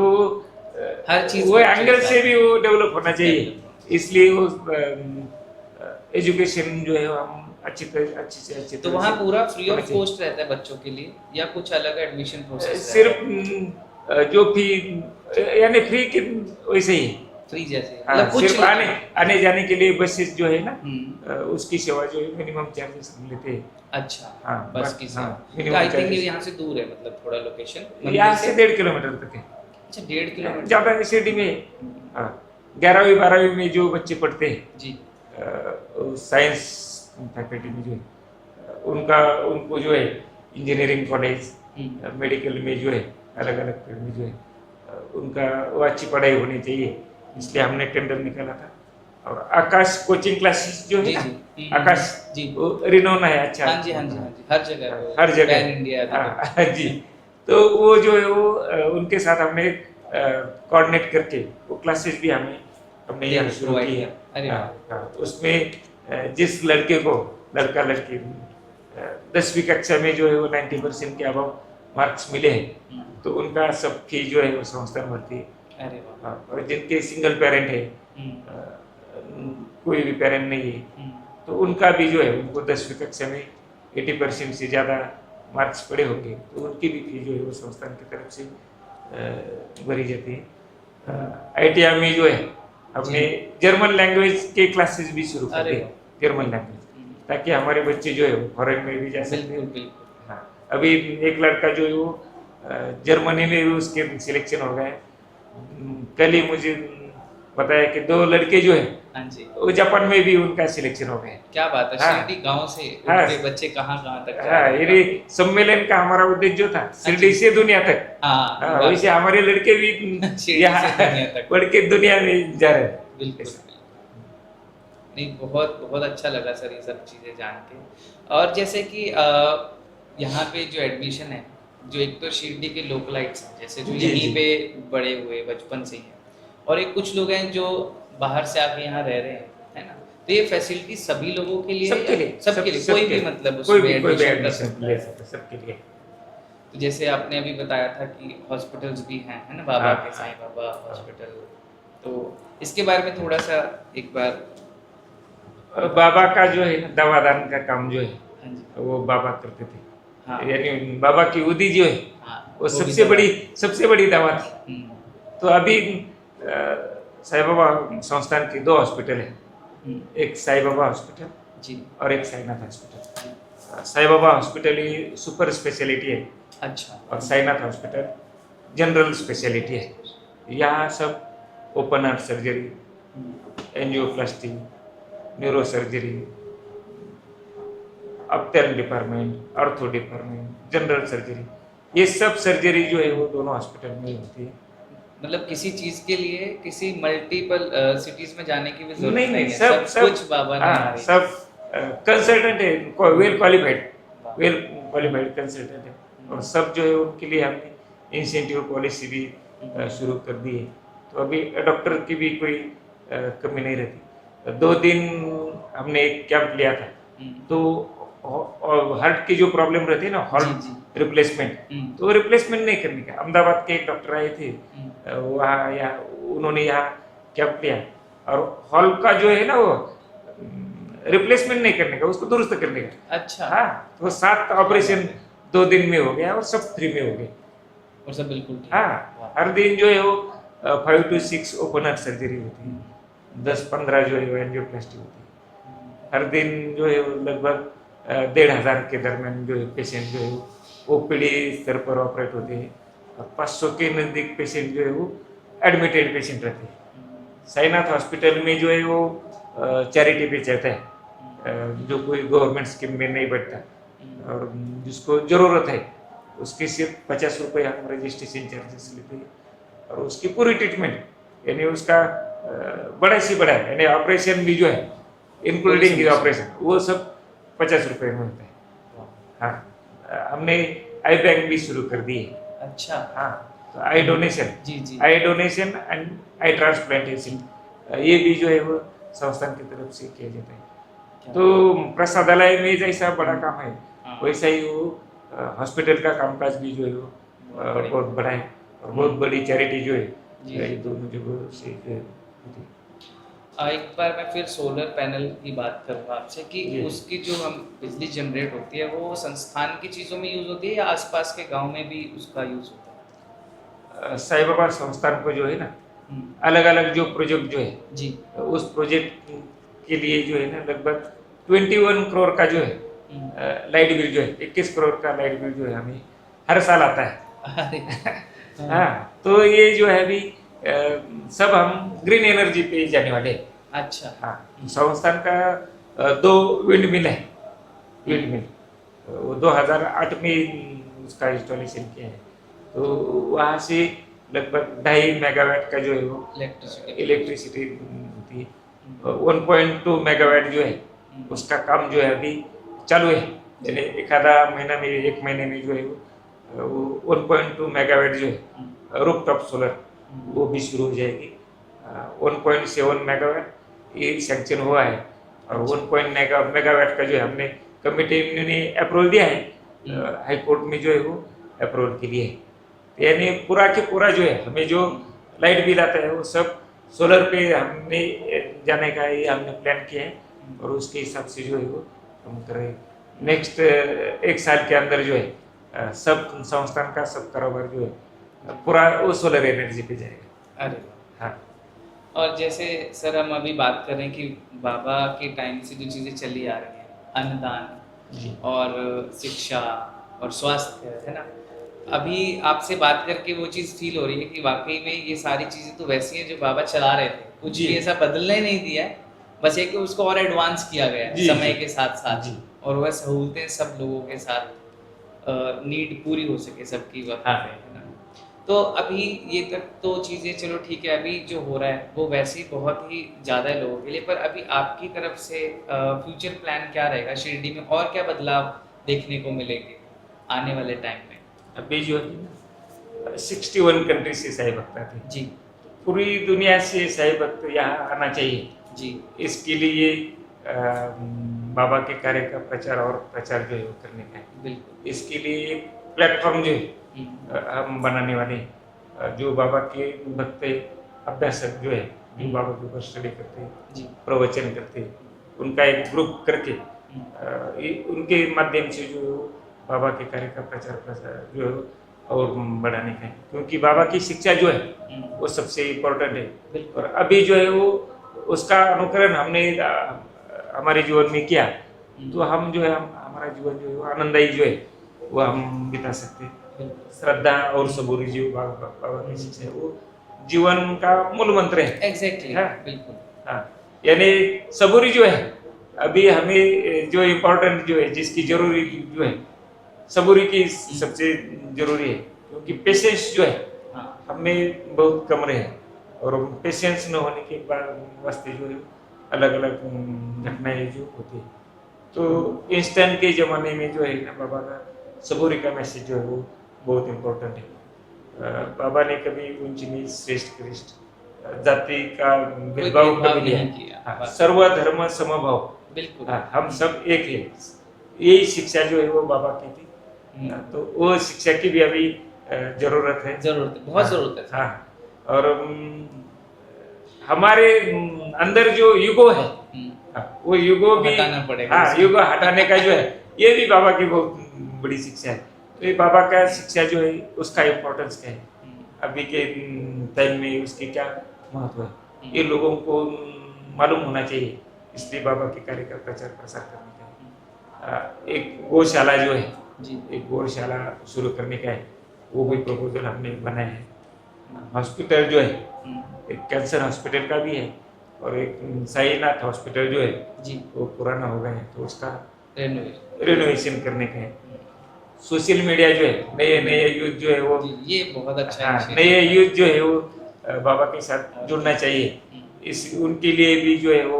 हर चीज वो एंगल से भी वो डेवलप होना चाहिए। Develop इसलिए वो एजुकेशन जो है हम अच्छी से अच्छी तो तरह वहाँ से पूरा फ्री होना ऑफ चाहिए। कॉस्ट रहता है बच्चों के लिए या कुछ अलग एडमिशन प्रोसेस? सिर्फ जो फी यानी फ्री की वैसे ही है। फ्री जैसे हाँ, मतलब कुछ सिर्फ आने जाने के लिए बसेस जो है ना उसकी सेवा जो है मिनिमम चार्जेस लेते हैं। अच्छा। हाँ, बस की हाँ, सेवा। minimum I think charges। यहाँ से दूर है, मतलब थोड़ा लोकेशन यहाँ से 1.5 किलोमीटर तक है। अच्छा, 1.5 किलोमीटर। ज़्यादा सिटी में। हाँ, 11वीं 12वीं में जो बच्चे पढ़ते हैं जी। साइंस फैकल्टी में जो है उनको जो है इंजीनियरिंग कॉलेज मेडिकल में जो है अलग अलग फील्ड में जो है उनका वो अच्छी पढ़ाई होनी चाहिए। इसलिए हमने टेंडर निकाला था। और आकाश कोचिंग क्लासेस जो है जी, ना, जी। आकाश जी। वो रिनोन है। अच्छा, हाँ जी, हाँ जी, हाँ जी, हर जगह हर जगह पैन इंडिया अभी तो। हाँ जी। तो वो जो है वो उनके साथ हमने कोऑर्डिनेट करके वो क्लासेस भी हमने यहाँ शुरू provide की किया। अरे है। वाह। उसमें जिस लड़के को लड़का लड़की 10वीं कक्षा में जो है वो 90% के अबव मार्क्स मिले हैं तो उनका सब फी जो है वो संस्थान भरती है। अरे वाह। और जिनके सिंगल पेरेंट है, कोई भी पेरेंट नहीं है, तो उनका भी जो है उनको 10वीं कक्षा में 80% से ज़्यादा मार्क्स पड़े होंगे तो उनकी भी फी जो है वो संस्थान की तरफ से भरी जाती है। ITI में जो है हमने जर्मन लैंग्वेज के क्लासेस भी शुरू कर अरे दी, वाह। जर्मन लैंग्वेज, ताकि हमारे बच्चे जो है वो फॉरेन में भी जा सकते बिल्कुल हैं। बिल्कुल। हाँ, अभी एक लड़का जो है वो जर्मनी में भी उसके सिलेक्शन हो गए। कल ही मुझे बताया कि 2 लड़के जो है हाँ जी, वो जापान में भी उनका सिलेक्शन हो गया। क्या बात है। हाँ। शिरडी गांव से हाँ। उनके बच्चे कहाँ कहाँ तक जा हाँ, रहे ये हैं। सम्मेलन का हमारा उद्देश्य जो था शिरडी से दुनिया तक, हाँ, हाँ, वाह। वैसे हमारे लड़के भी शिरडी यहाँ से दुनिया तक। बढ़ के दुनिया में जा रहे हैं। बिल्कुल ऐसा। नहीं, बहुत बहुत अच्छा लगा सर ये सब चीज़ें जान के। और जैसे कि यहाँ पे जो एडमिशन है, जो एक तो शिरडी के लोकलाइट्स हैं, जैसे जो जी, यहीं जी। पे बड़े हुए बचपन से ही हैं, और एक कुछ लोग हैं जो बाहर से आके यहाँ रह रहे हैं, है ना। तो ये फैसिलिटी सभी लोगों के लिए है सबके या लिए, सबके लिए, कोई भी मतलब कोई उसमें भी एडमिशन कर एडमिशन सकता ले है। सकता है, सबके लिए। तो जैसे आपने अभी बताया था कि हॉस्पिटल्स भी हैं, है ना, बाबा हाँ, के हाँ, साईं बाबा हॉस्पिटल। तो इसके बारे में थोड़ा सा एक बार। बाबा का जो है ना दवादान का काम जो है हाँ जी। वो बाबा करते थे। हाँ। यानी बाबा की उदी जो है हाँ, वो वो भी सबसे बड़ी दवा थी। हम्म, तो अभी साईं बाबा संस्थान की 2 हॉस्पिटल है, एक साईं बाबा हॉस्पिटल जी और एक साईनाथ हॉस्पिटल। साईं बाबा हॉस्पिटल ही सुपर स्पेशलिटी है अच्छा। और साईनाथ हॉस्पिटल जनरल स्पेशलिटी है। यहाँ सब open heart surgery, angioplasty, neuro surgery, अपटेल department, ortho department, general surgery, ये सब सर्जरी जो है वो दोनों हॉस्पिटल में ही होती है। मतलब किसी चीज के लिए किसी मल्टीपल सिटीज में जाने की भी जरूरत नहीं नहीं नहीं, है, सब सब कुछ बाबा ने हाँ, हमारे। सब कंसल्टेंट है, well qualified, well qualified consultant है। और सब जो है उनके लिए हमने इंसेंटिव पॉलिसी भी शुरू कर दी है। तो अभी डॉक्टर की भी कोई कमी नहीं रहती। 2 दिन हमने एक कैंप लिया था, तो हार्ट की जो प्रॉब्लम रहती है ना, जी, हार्ट जी। रिप्लेसमेंट, तो रिप्लेसमेंट नहीं करने का, अहमदाबाद के एक डॉक्टर आए थे वहाँ, यहाँ उन्होंने यहाँ कैंप लिया और हॉल का जो है ना वो रिप्लेसमेंट नहीं करने का, उसको दुरुस्त करने का। अच्छा। हाँ, तो 7 ऑपरेशन 2 दिन में हो गया और सब फ्री में हो गए। और सब बिल्कुल ठीक। हाँ, वाह। हर दिन जो है वो 5 to 6 ओपन हार्ट सर्जरी होती है, 10-15 जो है वो एंजियोप्लास्टी होती है। हर दिन जो है वो लगभग 1,500 के दरमियान जो है पेशेंट जो है वो OPD स्तर पर ऑपरेट होते हैं और 500 के नज़दीक पेशेंट जो है वो एडमिटेड पेशेंट रहते हैं। साईनाथ हॉस्पिटल में जो है वो चैरिटी पे चलता है, जो कोई गवर्नमेंट स्कीम में नहीं बैठता और जिसको ज़रूरत है उसके सिर्फ 50 रुपये हम रजिस्ट्रेशन चार्जेस लेते हैं और उसकी पूरी ट्रीटमेंट यानी उसका बड़ा से बड़ा है, यानी ऑपरेशन भी जो है इंक्लूडिंग ऑपरेशन वो सब 50 रुपये में होता है। हाँ, हमने आई बैंक भी शुरू कर दी है। अच्छा। हाँ, तो आई डोनेशन, जी जी। Eye donation and eye transplantation, ये भी जो है वो संस्थान की तरफ से किया जाता है। तो प्रसादालय में जैसा बड़ा काम है हाँ। वैसा ही वो हॉस्पिटल का कामकाज भी जो है वो बहुत बड़ा है और बहुत बड़ी चैरिटी जो है जी। ये दोनों जगहों से होती है। एक बार मैं फिर सोलर पैनल की बात करूँगा आपसे कि जी। उसकी जो हम बिजली जनरेट होती है वो संस्थान की चीज़ों में यूज़ होती है या आसपास के गांव में भी उसका यूज़ होता है। साईं बाबा संस्थान को जो है ना हम्म, अलग अलग जो प्रोजेक्ट जो है जी। उस प्रोजेक्ट के लिए जो है ना लगभग 21 करोड़ का जो है लाइट बिल जो है 21 करोड़ का लाइट बिल जो है हमें हर साल आता है। अरे हाँ, तो ये जो है अभी सब हम ग्रीन एनर्जी पे जाने वाले हैं। अच्छा। हाँ, संस्थान का 2 विंड मिल है, विंड मिल वो 2008 में उसका इंस्टॉलेशन किया है। तो वहाँ से लगभग 2.5 मेगावाट का जो है वो इलेक्ट्रिसिटी होती है। 1.2 मेगावाट जो है उसका काम जो है अभी चालू है, यानी एक महीने में जो है वो 1.2 मेगावाट जो है रूफटॉप सोलर वो भी शुरू हो जाएगी। 1.7 मेगावाट ये सैंक्शन हुआ है और 1 मेगावाट का जो है हमने कमिटी ने अप्रूवल दिया है, हाई कोर्ट में जो है वो अप्रूवल के लिए है। यानी पूरा के पूरा जो है हमें जो लाइट बिल आता है वो सब सोलर पे हमने जाने का ये हमने प्लान किया है और उसके हिसाब से जो है वो हम कर रहे हैं। नेक्स्ट 1 साल के अंदर जो है सब संस्थान का सब कारोबार जो है पूरा वो सोलर एनर्जी पे जाएगा। अरे वाह। हाँ और जैसे सर हम अभी बात कर रहे हैं कि बाबा के टाइम से जो चीज़ें चली आ रही हैं, अन्नदान जी और शिक्षा और स्वास्थ्य, है ना, अभी आपसे बात करके वो चीज़ फील हो रही है कि वाकई में ये सारी चीज़ें तो वैसी हैं जो बाबा चला रहे थे, कुछ जी। भी ऐसा बदलने नहीं दिया है, बस ये कि उसको और एडवांस किया गया है जी, समय जी। के साथ साथ, जी। और वह सहूलतें सब लोगों के साथ नीड पूरी हो सके सबकी वक्त हाँ। पे, है ना। तो अभी ये तक तो चीज़ें चलो ठीक है, अभी जो हो रहा है वो वैसे ही बहुत ही ज़्यादा है लोगों के लिए, पर अभी आपकी तरफ से फ्यूचर प्लान क्या रहेगा शिरडी में, और क्या बदलाव देखने को मिलेंगे आने वाले टाइम में? अभी जो है 61 कंट्री से साई भक्त आते हैं। जी पूरी दुनिया से साई भक्त यहाँ आना चाहिए। जी इसके लिए बाबा के कार्य का प्रचार और प्रचार जो है वो करने का है। बिल्कुल। इसके लिए एक प्लेटफॉर्म जो है हम्म, हम बनाने वाले हैं। जो बाबा के भक्त अभ्यासक जो है जो बाबा के ऊपर स्टडी करते हैं, जी प्रवचन करते हैं, उनका एक ग्रुप करके उनके माध्यम से जो है वो बाबा के कार्य का प्रचार प्रसार जो है वो और बढ़ाने का है। क्योंकि बाबा की शिक्षा जो है वो सबसे इम्पोर्टेंट है। बिल्कुल। और अभी जो है वो उसका अनुकरण हमने हमारे जीवन में किया, तो हम जो है हमारा जीवन जो है वो आनंददायी जो है वो हम बिता सकते हैं। बिल्कुल। श्रद्धा और सबूरी जो बाबा की शिक्षा है वो जीवन का मूल मंत्र है। एग्जैक्टली हाँ। बिल्कुल। हाँ, यानी सबूरी जो है अभी हमें जो इम्पोर्टेंट जो है जिसकी जरूरी जो है सबूरी की सबसे जरूरी है। क्योंकि पेशेंस जो है हाँ हमें बहुत कम रहे और पेशेंस न होने के वास्ते जो है अलग अलग घटनाएं जो होती है। तो इंस्टेंट के ज़माने में जो है ना बाबा का सबूरी का मैसेज जो है वो बहुत इम्पोर्टेंट है। बाबा ने कभी ऊंच नीच श्रेष्ठ श्रेष्ठ जाति का भेदभाव भेदभाव कभी नहीं नहीं किया। हाँ, सर्वधर्म समभाव। बिल्कुल। हाँ, हम सब एक है। यही शिक्षा जो है वो बाबा की थी। तो वो शिक्षा की भी अभी जरूरत है। जरूरत है, बहुत हाँ, जरूरत है। हाँ, और हमारे अंदर जो युगो है हाँ, वो युगो भी हटाना पड़ेगा हाँ उसको। युगो हटाने का जो है ये भी बाबा की बहुत बड़ी शिक्षा है। तो ये बाबा का शिक्षा जो है उसका इम्पोर्टेंस क्या है अभी के टाइम में उसकी क्या महत्व है ये लोगों को मालूम होना चाहिए। इसलिए बाबा के कार्य का प्रचार प्रसार करने का है। एक गौशाला जो है जी एक गौशाला शुरू करने का है वो भी प्रपोजल हमने बनाया है। हॉस्पिटल जो है एक कैंसर हॉस्पिटल का भी है और एक साईनाथ हॉस्पिटल जो है जी वो पुराना हो गया है तो उसका रेनोवेशन। रिनोवेशन करने का है। सोशल मीडिया जो है नए नए यूथ जो है वो जी, ये बहुत अच्छा हाँ initiative नए है। यूथ जो है वो बाबा के साथ जुड़ना चाहिए। इस उनके लिए भी जो है वो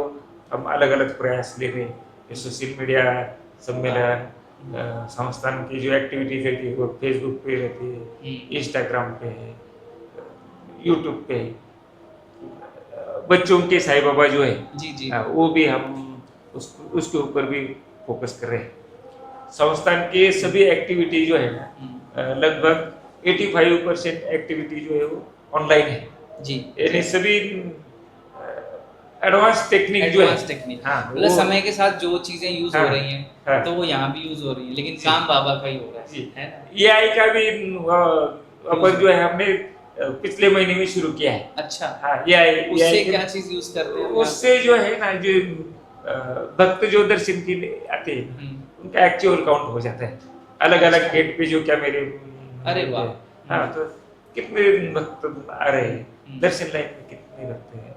हम अलग अलग प्रयास ले रहे हैं। ये सोशल मीडिया सम्मेलन संस्थान की जो एक्टिविटीज रहती है वो फेसबुक पे रहती है, इंस्टाग्राम पे है, यूट्यूब पे है। बच्चों के साईं बाबा जो है जी जी वो भी हम उसके ऊपर भी फोकस कर रहे हैं। संस्थान के सभी एक्टिविटी जो है ना लगभग 85% एक्टिविटी जो है वो ऑनलाइन है। जी यानी सभी एडवांस टेक्निक जो है एडवांस टेक्निक, हाँ मतलब वो समय के साथ जो चीजें यूज हो हाँ, रही हैं हाँ। तो वो यहाँ भी यूज हो रही हैं, लेकिन जी। काम बाबा का ही हो रहा जी है ना। एआई का भी अपन जो है हमने पिछले महीने में शुरू किया है। अच्छा, हाँ एआई उससे क्या चीज यूज करते हैं? उससे जो है ना जो भक्त जो दर्शन के लिए आते हैं उनका एक्चुअल काउंट हो जाता है। अलग अलग गेट पे जो क्या मेरे अरे वाह। हाँ तो कितने भक्त आ रहे हैं दर्शन लाइन में कितने भक्त हैं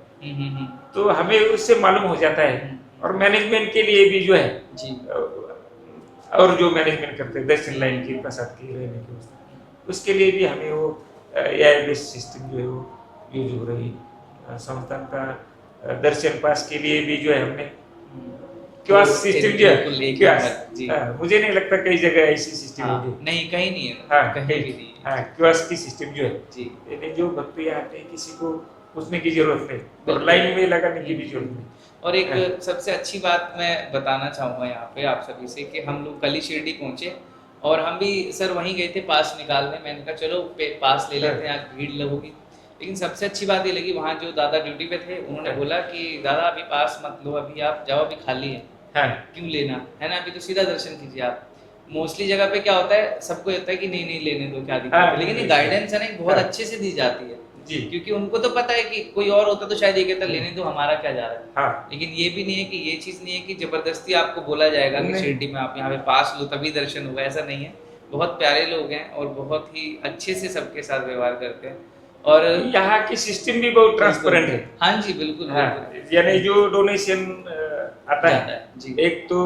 तो हमें उससे मालूम हो जाता है। और मैनेजमेंट के लिए भी जो है जी और जो मैनेजमेंट करते हैं दर्शन लाइन की प्रसाद की रहने की उसके लिए भी हमें वो एआई बेस्ड सिस्टम जो है वो यूज हो रही है। संस्थान का दर्शन पास के लिए भी जो है हमने क्यूआर सिस्टम जो बिल्कुल है एक क्यूआर नंबर, जी। मुझे नहीं लगता कई जगह ऐसी सिस्टम हाँ, होगी। नहीं कहीं नहीं है, हाँ कहीं भी नहीं है। हाँ क्यूआर की सिस्टम जो है जी यानी जो भक्त यहाँ आते हैं किसी को पूछने की जरूरत नहीं और बिल्कुल। लाइन में लगाने की भी जरूरत नहीं। और एक सबसे अच्छी बात मैं बताना चाहूँगा यहाँ पे आप सभी से कि हम लोग कल ही शिरडी पहुँचे और हम भी सर वहीं गए थे पास निकालने। मैंने कहा चलो पास ले लेते हैं, आज भीड़ होगी। लेकिन सबसे अच्छी बात ये लगी वहाँ जो दादा ड्यूटी पे थे उन्होंने बोला कि दादा अभी पास मत लो, अभी आप जाओ, अभी खाली है। हाँ क्यों लेना है ना, अभी तो सीधा दर्शन कीजिए आप। मोस्टली जगह पे क्या होता है, सबको होता है कि नहीं नहीं लेने दो, क्या दिक्कत हाँ, है, लेकिन ये नहीं, गाइडेंस है ना, एक बहुत हाँ, अच्छे से दी जाती है। जी क्योंकि उनको तो पता है कि कोई और होता तो शायद ये कहता लेने दो, हमारा क्या जा रहा है। हाँ लेकिन ये भी नहीं है कि ये चीज़ नहीं है कि जबरदस्ती आपको बोला जाएगा कि नहीं शिरडी में आप यहाँ पे पास लो तभी दर्शन होगा, ऐसा नहीं है। बहुत प्यारे लोग हैं और बहुत ही अच्छे से सबके साथ व्यवहार करते हैं। और यहाँ की सिस्टम भी बहुत ट्रांसपेरेंट है। हाँ जी, बिल्कुल हाँ, बिल्कुल। यानी जो डोनेशन आता जाता है, है जी। एक तो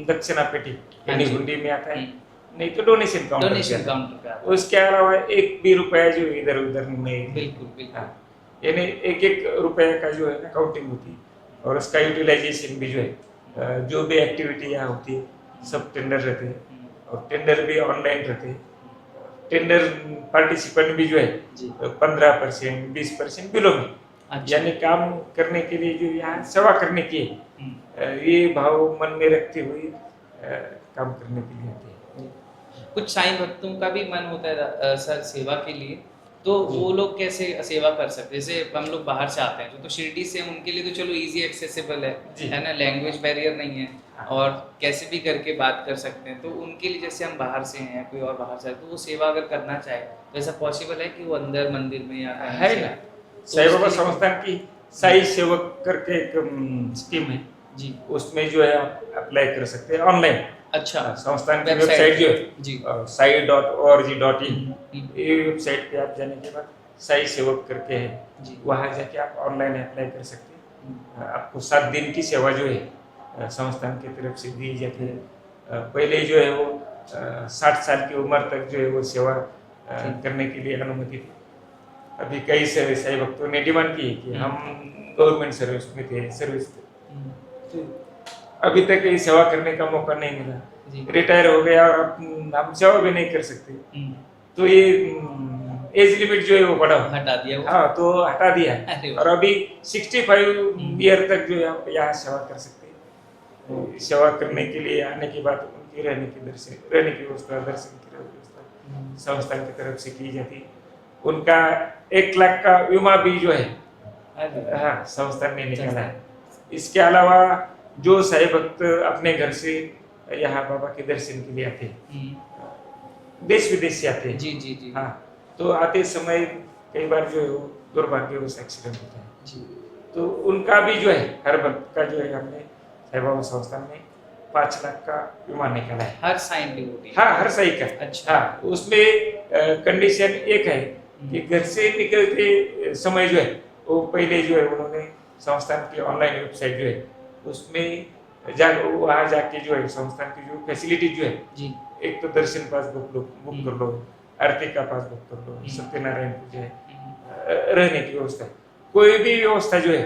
दक्षिणा पेटी हाँ यानी जी। हुंडी में आता है, हम्म। नहीं तो डोनेशन काउंटर पे डोनेशन आता काउंटर पे है। आता है। उसके अलावा एक भी रुपया जो इधर उधर नहीं। बिल्कुल हाँ, बिल्कुल। यानी एक एक रुपये का जो है ना काउंटिंग होती है, और उसका यूटिलाइजेशन भी जो है जो भी एक्टिविटी यहाँ होती है सब टेंडर रहते हैं, और टेंडर भी ऑनलाइन रहते हैं। टेंडर पार्टिसिपेंट भी जो है जी। 15%, 20% बिलो में, अच्छा। यानी काम करने के लिए जो यहाँ सेवा करने की है, ये भाव मन में रखते हुए काम करने के लिए आते हैं। कुछ साईं भक्तों का भी मन होता है सर सेवा के लिए, तो जी। वो लोग कैसे सेवा कर सकते हैं? जैसे हम लोग बाहर से आते हैं तो शिरडी से उनके लिए तो चलो इजी एक्सेसिबल जी। है ना, लैंग्वेज बैरियर नहीं है हाँ। और कैसे भी करके बात कर सकते हैं। तो उनके लिए जैसे हम बाहर से हैं, कोई और बाहर से है, तो वो सेवा अगर करना चाहे तो ऐसा पॉसिबल है कि वो अंदर मंदिर में या कहीं है से ना, तो साईं बाबा उसके लिए- संस्थान की साई सेवक करके एक स्कीम है, जी। उसमें जो है आप अप्लाई कर सकते हैं ऑनलाइन। अच्छा। संस्थान की वेबसाइट वेबसाइट जो जी। है sai.org.in, हम्म। ये वेबसाइट पे आप जाने के बाद साई सेवक करके है, जी। वहाँ जाके आप ऑनलाइन अप्लाई कर सकते हैं। हम्म। आपको 7 दिन की सेवा जो है संस्थान की तरफ से दी जाती है। पहले जो है वो 60 साल की उम्र तक जो है वो सेवा करने के लिए अनुमति थी। अभी कई सारे साईं भक्तों ने डिमांड की कि हम गवर्नमेंट सर्विस में थे, सर्विस थे, तो अभी तक ये सेवा करने का मौका नहीं मिला, जी। रिटायर हो गया और अब हम सेवा भी नहीं कर सकते, तो ये एज लिमिट जो है वो बढ़ा। हटा दिया वो। हाँ, तो हटा दिया अरे है, वाह। और अभी 65 ईयर तक जो है आप यहाँ सेवा कर सकते हैं। तो सेवा करने के लिए आने के बाद उनकी रहने की व्यवस्था, दर्शन की व्यवस्था संस्थान की तरफ से की जाती है। उनका 1 लाख का बीमा भी जो है अरे हाँ संस्थान ने निकाला है। इसके अलावा जो साईं भक्त अपने घर से यहाँ बाबा के दर्शन के लिए आते हैं, देश विदेश से आते हैं, जी जी जी। हाँ, तो आते समय कई बार जो है वो दुर्भाग्यवश एक्सीडेंट होता है, जी। तो उनका भी जो है हर भक्त का जो है हमने साईं बाबा संस्थान में 5 लाख का बीमा निकाला है। हर साइन डिवोटी। हाँ, हर साई का। अच्छा। हाँ, उसमें कंडीशन एक है कि घर से निकलते समय जो है वो पहले जो है उन्होंने संस्थान की ऑनलाइन वेबसाइट जो है उसमें वहाँ जाके जो है संस्थान की जो फैसिलिटी जो है जी। एक तो दर्शन पास बुक कर लो, आरती का पास बुक कर लो, सत्यनारायण पूजा है, रहने की व्यवस्था, कोई भी व्यवस्था जो है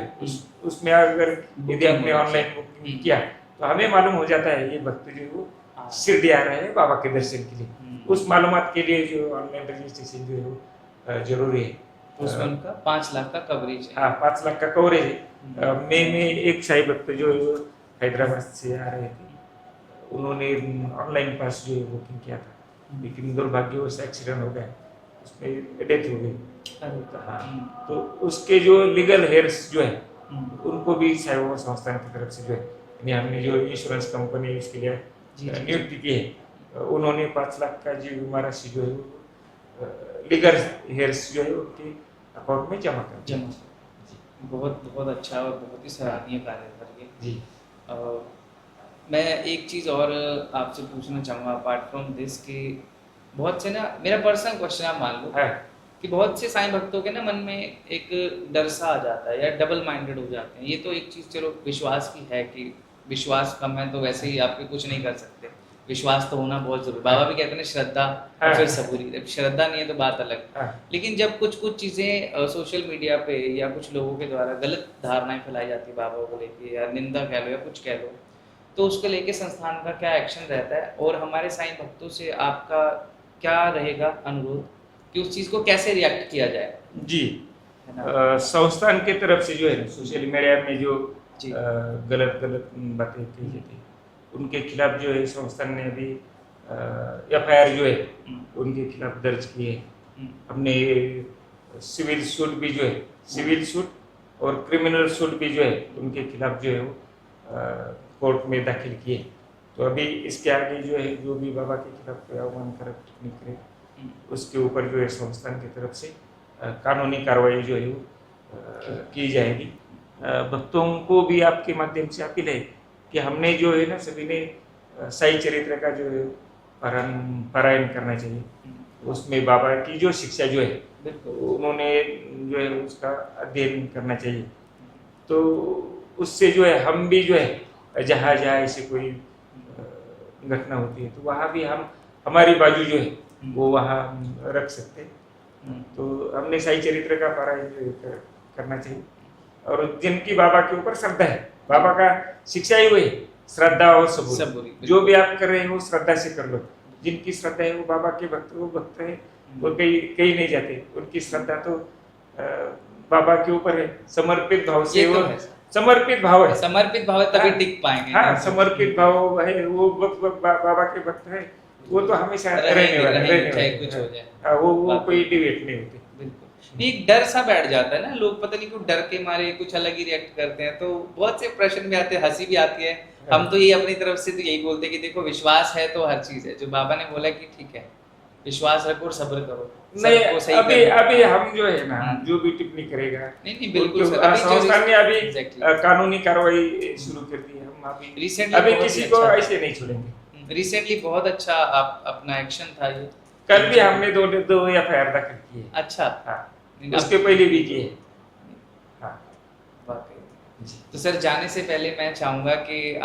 उसमें अगर यदि आपने ऑनलाइन बुकिंग किया तो हमें मालूम हो जाता है ये भक्त जो है वो शिरडी आ रहे हैं बाबा के दर्शन के लिए। उस मालूमात के लिए जो ऑनलाइन रजिस्ट्रेशन जो है वो जरूरी है। उसमें उनका 5 लाख का कवरेज है। हाँ, 5 लाख का कवरेज है। मई में एक साईं भक्त जो है वो हैदराबाद से आ रहे थे, उन्होंने ऑनलाइन पास जो है बुकिंग किया था, लेकिन दुर्भाग्यवश एक्सीडेंट हो गया, उसमें डेथ हो गई। हाँ, तो उसके जो लीगल हेयर्स जो है उनको भी साईं बाबा संस्थान की तरफ से जो है यानी हमने जो इंश्योरेंस कंपनी इसके लिए नियुक्ति की है, उन्होंने 5 लाख का जो बीमा राशि जो है लीगल हेयर्स जो है उनके अकाउंट में जमा कर जमा। बहुत बहुत अच्छा और बहुत ही सराहनीय कार्य कर जी। मैं एक चीज़ और आपसे पूछना चाहूँगा अपार्ट फ्रॉम दिस कि बहुत से ना, मेरा पर्सनल क्वेश्चन आप मान लो है कि बहुत से साईं भक्तों के ना मन में एक डर सा आ जाता है या डबल माइंडेड हो जाते हैं। ये तो एक चीज़ चलो विश्वास की है कि विश्वास कम है तो वैसे ही आपके कुछ नहीं कर सकते, विश्वास तो होना बहुत जरूरी। बाबा भी कहते हैं श्रद्धा और फिर सबूरी, जब श्रद्धा नहीं है तो बात अलग। लेकिन जब कुछ कुछ चीज़ें सोशल मीडिया पे या कुछ लोगों के द्वारा गलत धारणाएं फैलाई जाती है बाबा को लेके या निंदा कह लो या कुछ कह लो, तो उसको लेके संस्थान का क्या एक्शन रहता है और हमारे साईं भक्तों से आपका क्या रहेगा अनुरोध कि उस चीज़ को कैसे रिएक्ट किया जाए? जी। संस्थान की तरफ से जो है सोशल मीडिया में जो गलत बातें कही जाती है उनके खिलाफ जो है संस्थान ने अभी FIR जो है उनके खिलाफ दर्ज किए है। अपने सिविल सूट भी जो है, सिविल सूट और क्रिमिनल सूट भी जो है उनके खिलाफ जो है वो कोर्ट में दाखिल किए। तो अभी इसके आगे जो है जो भी बाबा के खिलाफ कोई अवमानकारक टिप्पणी करे उसके ऊपर जो है संस्थान की तरफ से कानूनी कार्रवाई जो है वो की जाएगी। भक्तों को भी आपके माध्यम से अपील है कि हमने जो है ना सभी ने साई चरित्र का जो है पारायण करना चाहिए। उसमें बाबा की जो शिक्षा जो है उन्होंने जो है उसका अध्ययन करना चाहिए। तो उससे जो है हम भी जो है जहाँ जहाँ ऐसी कोई घटना होती है तो वहाँ भी हम हमारी बाजू जो है वो वहाँ रख सकते हैं। तो हमने साई चरित्र का पारायण जो है करना चाहिए। और जिनकी बाबा के ऊपर श्रद्धा है, बाबा का शिक्षा ही वही श्रद्धा और सबूरी, जो भी आप कर रहे हैं वो श्रद्धा से कर लो। जिनकी श्रद्धा है वो बाबा के भक्त, वो भक्त है, वो कहीं नहीं जाते। उनकी श्रद्धा तो बाबा के ऊपर है, समर्पित भाव से वो समर्पित भाव है, समर्पित भाव है तभी टिक पाएंगे। हाँ, समर्पित भाव है, वो बाबा के भक्त है, वो तो हमेशा रहने वाले, चाहे कुछ हो जाए, वो कोई डिबेट नहीं होती। बिल्कुल, एक डर सा बैठ जाता है ना, लोग पता नहीं क्यों डर के मारे कुछ अलग ही रिएक्ट करते हैं। तो बहुत से प्रश्न भी आते हैं, हंसी भी आती है। हम तो ये अपनी तरफ से तो यही बोलते हैं कि देखो विश्वास है तो हर चीज है। जो बाबा ने बोला कि ठीक है विश्वास रखो और सब्र करो। नहीं, अभी हम जो है ना जो भी टिप्पणी करेगा, नहीं बिल्कुल सर, अभी संस्थान ने अभी कानूनी कार्रवाई शुरू कर दी है। हम अभी किसी को ऐसे नहीं छोड़ेंगे। रिसेंटली बहुत अच्छा आप अपना एक्शन था ये। कल भी हमने दो एफआईआर दाखिल की है। अच्छा, हाँ, उसके पहले भी किए। हाँ, तो सर जाने से पहले मैं चाहूँगा कि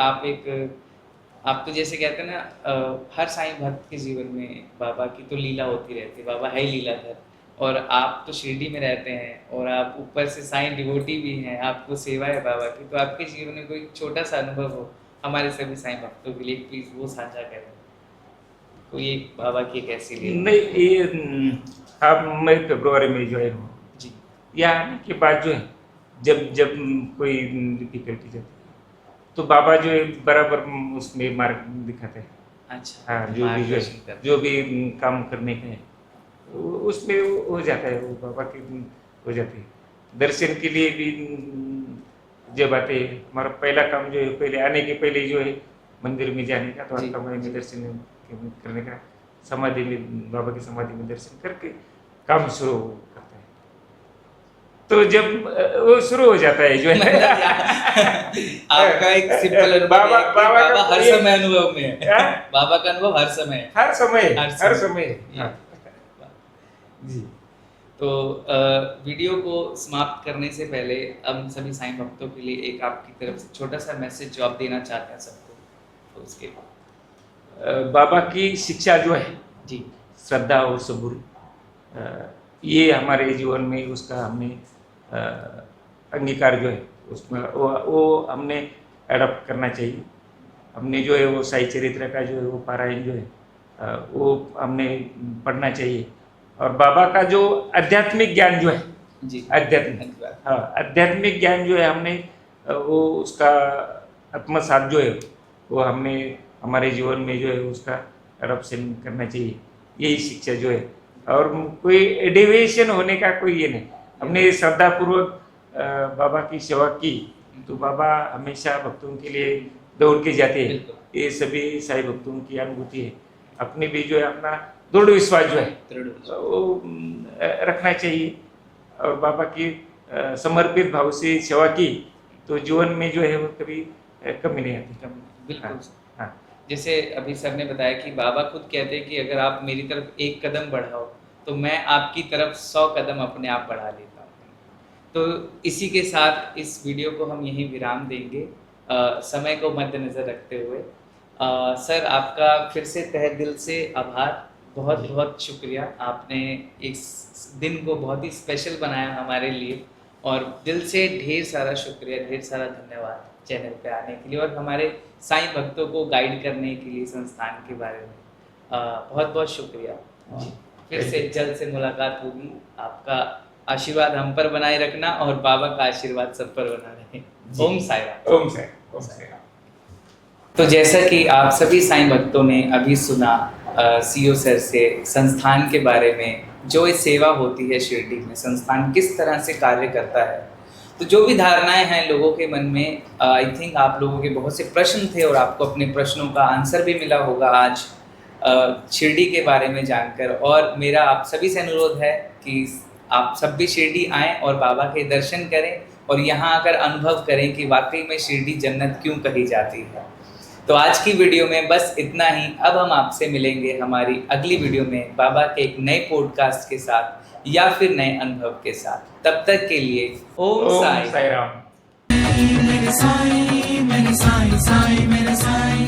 आप तो जैसे कहते हैं ना हर साईं भक्त के जीवन में बाबा की तो लीला होती रहती है। बाबा है ही लीलाधर, और आप तो शिरडी में रहते हैं और आप ऊपर से साईं डिवोटी भी हैं, आपको सेवा है बाबा की। तो आपके जीवन में कोई छोटा सा अनुभव हो हमारे सभी साईं भक्तों के लिए, प्लीज वो साझा करें। कोई एक बाबा की एक ऐसी लीला। नहीं, ये आप मई फरवरी में जो है जी, यहाँ आने के बाद जो है जब कोई डिफिकल्टी जाती है तो बाबा जो है बराबर उसमें मार्ग दिखाते हैं। अच्छा, हाँ, जो भी काम करने का है उसमें हो जाता है, वो बाबा की हो जाती है। दर्शन के लिए भी जब आते हैं, हमारा पहला काम जो है पहले आने के पहले जो है मंदिर में जाने का, तो आपका में दर्शन करने का, समाधि में बाबा की समाधि में दर्शन करके काम शुरू करता है। तो जब वो शुरू हो जाता है जो है आपका एक सिंपल बाबा हर समय अनुभव में है। बाबा का अनुभव हर समय जी। तो वीडियो को समाप्त करने से पहले हम सभी साईं भक्तों के लिए एक आपकी तरफ से छोटा सा मैसेज जो आप देना चाहते हैं सबको, तो उसके बाबा की शिक्षा जो है जी, श्रद्धा और सबूर, ये हमारे जीवन में उसका हमने अंगीकार जो है उसमें वो हमने एडॉप्ट करना चाहिए। हमने जो है वो साई चरित्र का जो है वो पारायण जो है वो हमने पढ़ना चाहिए। और बाबा का जो आध्यात्मिक ज्ञान जो है जी, आध्यात्मिक ज्ञान जो है हमने वो उसका आत्मसात जो है वो हमने हमारे जीवन में जो है उसका एडॉप्शन करना चाहिए। यही शिक्षा जो है, और कोई डेविएशन होने का कोई ये नहीं। हमने श्रद्धापूर्वक बाबा की सेवा की तो बाबा हमेशा भक्तों के लिए दौड़ के जाते हैं। ये सभी साई भक्तों की अनुभूति है। अपने भी जो है अपना दृढ़ विश्वास जो है वो रखना चाहिए, और बाबा की समर्पित भाव से सेवा की तो जीवन में जो है वो कभी कमी नहीं आती। बिल्कुल। हाँ, जैसे अभी सर ने बताया कि बाबा खुद कहते हैं कि अगर आप मेरी तरफ एक कदम बढ़ाओ तो मैं आपकी तरफ 100 कदम अपने आप बढ़ा लेता हूँ। तो इसी के साथ इस वीडियो को हम यहीं विराम देंगे, समय को मद्देनज़र रखते हुए। सर आपका फिर से तहे दिल से आभार, बहुत बहुत शुक्रिया। आपने इस दिन को बहुत ही स्पेशल बनाया हमारे लिए, और दिल से ढेर सारा शुक्रिया, ढेर सारा धन्यवाद चैनल पे आने के लिए और हमारे साईं भक्तों को गाइड करने के लिए संस्थान के बारे में। बहुत बहुत शुक्रिया। फिर से जल्द से मुलाकात होगी। आपका आशीर्वाद हम पर बनाए रखना और बाबा का आशीर्वाद सब पर बना रहे। ओम साईं राम। ओम साईं राम। तो जैसा कि आप सभी साईं भक्तों ने अभी सुना सीओ सर से संस्थान के बारे में, जो ये सेवा होती है शिरडी में, संस्थान किस तरह से कार्य करता है, तो जो भी धारणाएं हैं लोगों के मन में, आई थिंक आप लोगों के बहुत से प्रश्न थे और आपको अपने प्रश्नों का आंसर भी मिला होगा आज शिरडी के बारे में जानकर। और मेरा आप सभी से अनुरोध है कि आप सब भी शिरडी आएँ और बाबा के दर्शन करें और यहाँ आकर अनुभव करें कि वाकई में शिरडी जन्नत क्यों कही जाती है। तो आज की वीडियो में बस इतना ही। अब हम आपसे मिलेंगे हमारी अगली वीडियो में बाबा के एक नए पॉडकास्ट के साथ या फिर नए अनुभव के साथ। तब तक के लिए ओम साई साई राम। मेरे साई मेरे साई साई मेरे साई